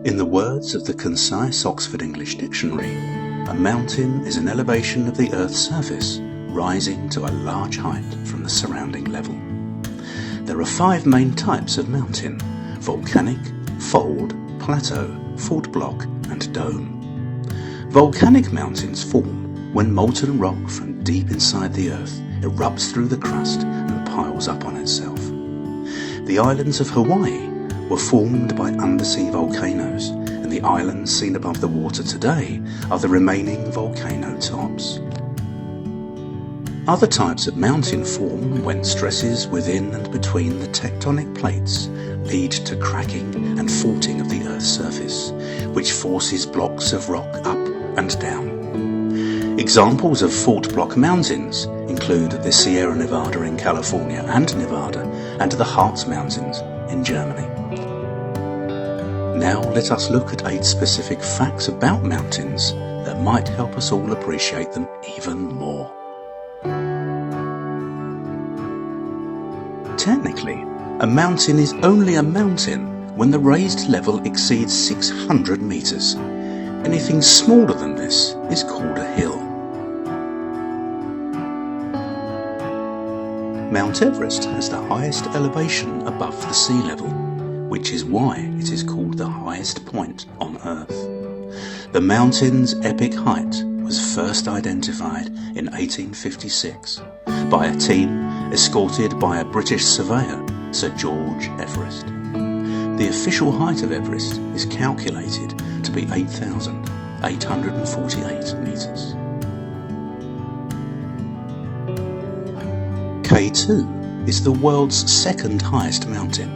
In the words of the concise Oxford English Dictionary, a mountain is an elevation of the Earth's surface rising to a large height from the surrounding level. There are 5 main types of mountain: volcanic, fold, plateau, fault block and dome. Volcanic mountains form when molten rock from deep inside the Earth erupts through the crust and piles up on itself. The islands of Hawaii were formed by undersea volcanoes, and the islands seen above the water today are the remaining volcano tops. Other types of mountain form when stresses within and between the tectonic plates lead to cracking and faulting of the Earth's surface, which forces blocks of rock up and down. Examples of fault block mountains include the Sierra Nevada in California and Nevada, and the Harz Mountains in Germany. Now let us look at 8 specific facts about mountains that might help us all appreciate them even more. Technically, a mountain is only a mountain when the raised level exceeds 600 meters. Anything smaller than this is called a hill. Mount Everest has the highest elevation above the sea level, which is why it is called the highest point on Earth. The mountain's epic height was first identified in 1856 by a team escorted by a British surveyor, Sir George Everest. The official height of Everest is calculated to be 8,848 metres. K2 is the world's 2nd highest mountain,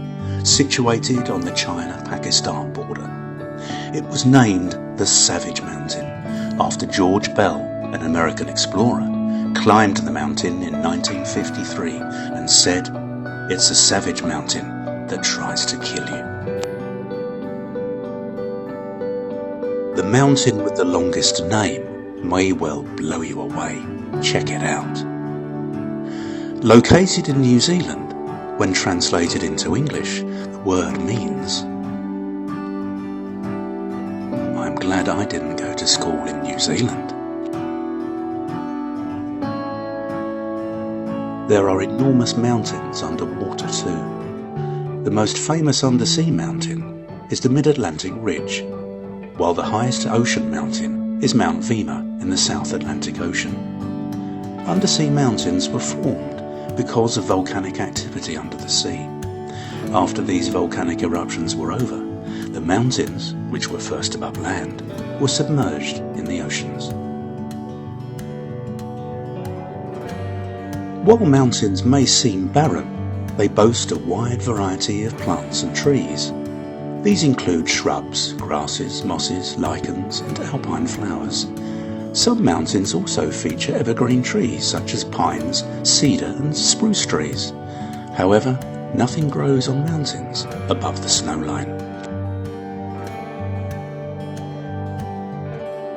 situated on the China-Pakistan border. It was named the Savage Mountain after George Bell, an American explorer, climbed the mountain in 1953 and said, "It's a savage mountain that tries to kill you." The mountain with the longest name may well blow you away. Check it out. Located in New Zealand, when translated into English, the word means, "I'm glad I didn't go to school in New Zealand." There are enormous mountains underwater too. The most famous undersea mountain is the Mid-Atlantic Ridge, while the highest ocean mountain is Mount Vima in the South Atlantic Ocean. Undersea mountains were formed because of volcanic activity under the sea. After these volcanic eruptions were over, the mountains, which were first above land, were submerged in the oceans. While mountains may seem barren, they boast a wide variety of plants and trees. These include shrubs, grasses, mosses, lichens and alpine flowers. Some mountains also feature evergreen trees such as pines, cedar and spruce trees. However, nothing grows on mountains above the snowline.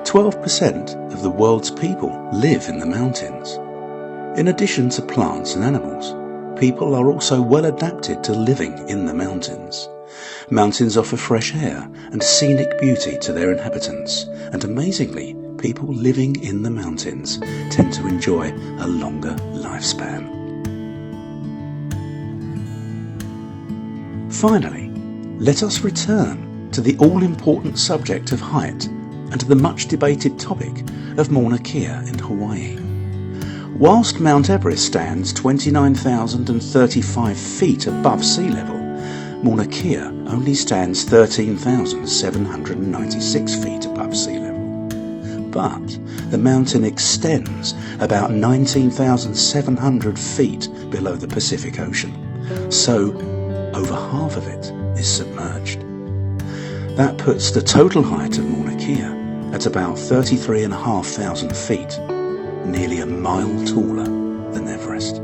12% of the world's people live in the mountains. In addition to plants and animals, people are also well adapted to living in the mountains. Mountains offer fresh air and scenic beauty to their inhabitants, and amazingly, people living in the mountains tend to enjoy a longer lifespan. Finally, let us return to the all-important subject of height and to the much-debated topic of Mauna Kea in Hawaii. Whilst Mount Everest stands 29,035 feet above sea level, Mauna Kea only stands 13,796 feet above sea level. But the mountain extends about 19,700 feet below the Pacific Ocean, so over half of it is submerged. That puts the total height of Mauna Kea at about 33,500 feet, nearly a mile taller than Everest.